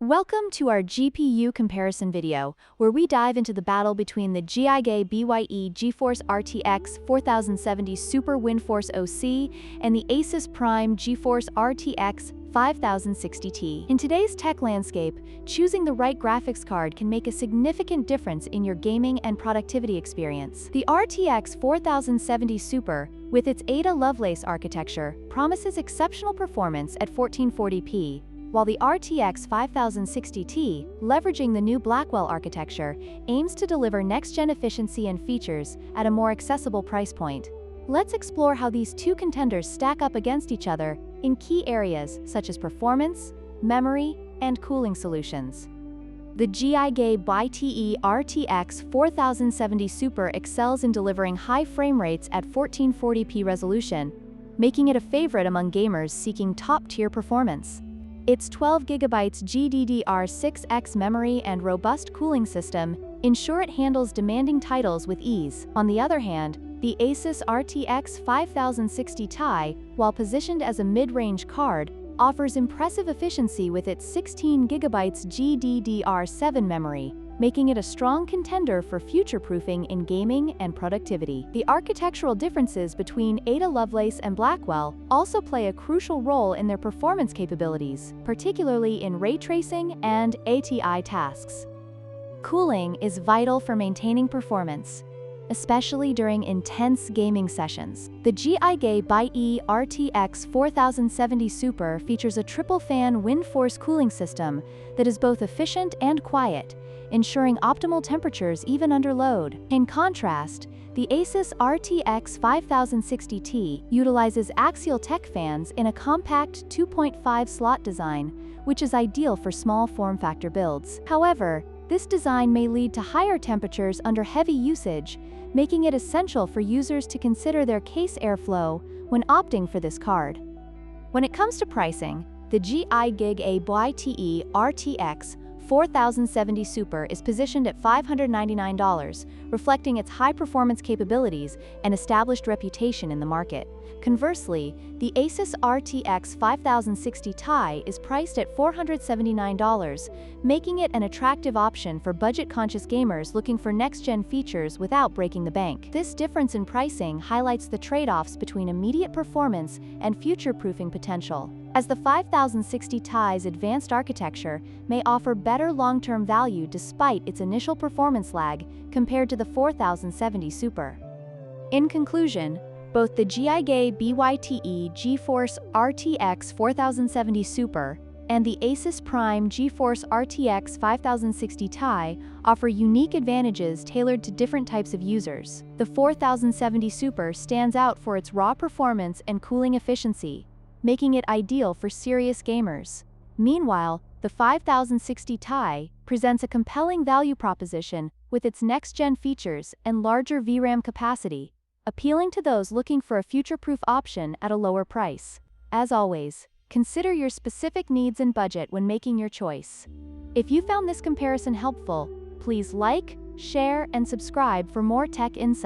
Welcome to our GPU comparison video, where we dive into the battle between the GIGABYTE GeForce RTX 4070 Super WINDFORCE OC and the ASUS Prime GeForce RTX 5060T. In today's tech landscape, choosing the right graphics card can make a significant difference in your gaming and productivity experience. The RTX 4070 Super, with its Ada Lovelace architecture, promises exceptional performance at 1440p, while the RTX 5060T, leveraging the new Blackwell architecture, aims to deliver next-gen efficiency and features at a more accessible price point. Let's explore how these two contenders stack up against each other in key areas such as performance, memory, and cooling solutions. The GIGABYTE RTX 4070 Super excels in delivering high frame rates at 1440p resolution, making it a favorite among gamers seeking top-tier performance. Its 12GB GDDR6X memory and robust cooling system ensure it handles demanding titles with ease. On the other hand, the ASUS RTX 5060 Ti, while positioned as a mid-range card, offers impressive efficiency with its 16GB GDDR7 memory, making it a strong contender for future-proofing in gaming and productivity. The architectural differences between Ada Lovelace and Blackwell also play a crucial role in their performance capabilities, particularly in ray tracing and ATI tasks. Cooling is vital for maintaining performance, especially during intense gaming sessions. The GIGABYTE RTX 4070 Super features a triple-fan WINDFORCE cooling system that is both efficient and quiet, ensuring optimal temperatures even under load. In contrast, the ASUS RTX 5060T utilizes axial tech fans in a compact 2.5 slot design, which is ideal for small form factor builds. However, this design may lead to higher temperatures under heavy usage, making it essential for users to consider their case airflow when opting for this card. When it comes to pricing, the GIGABYTE RTX 4070 Super is positioned at $599, reflecting its high-performance capabilities and established reputation in the market. Conversely, the ASUS RTX 5060 Ti is priced at $479, making it an attractive option for budget-conscious gamers looking for next-gen features without breaking the bank. This difference in pricing highlights the trade-offs between immediate performance and future-proofing potential, as the 5060 Ti's advanced architecture may offer better long-term value despite its initial performance lag compared to the 4070 Super. In conclusion, both the GIGABYTE GeForce RTX 4070 Super and the ASUS Prime GeForce RTX 5060 Ti offer unique advantages tailored to different types of users. The 4070 Super stands out for its raw performance and cooling efficiency, making it ideal for serious gamers. Meanwhile, the 5060 Ti presents a compelling value proposition with its next-gen features and larger VRAM capacity, appealing to those looking for a future-proof option at a lower price. As always, consider your specific needs and budget when making your choice. If you found this comparison helpful, please like, share, and subscribe for more tech insights.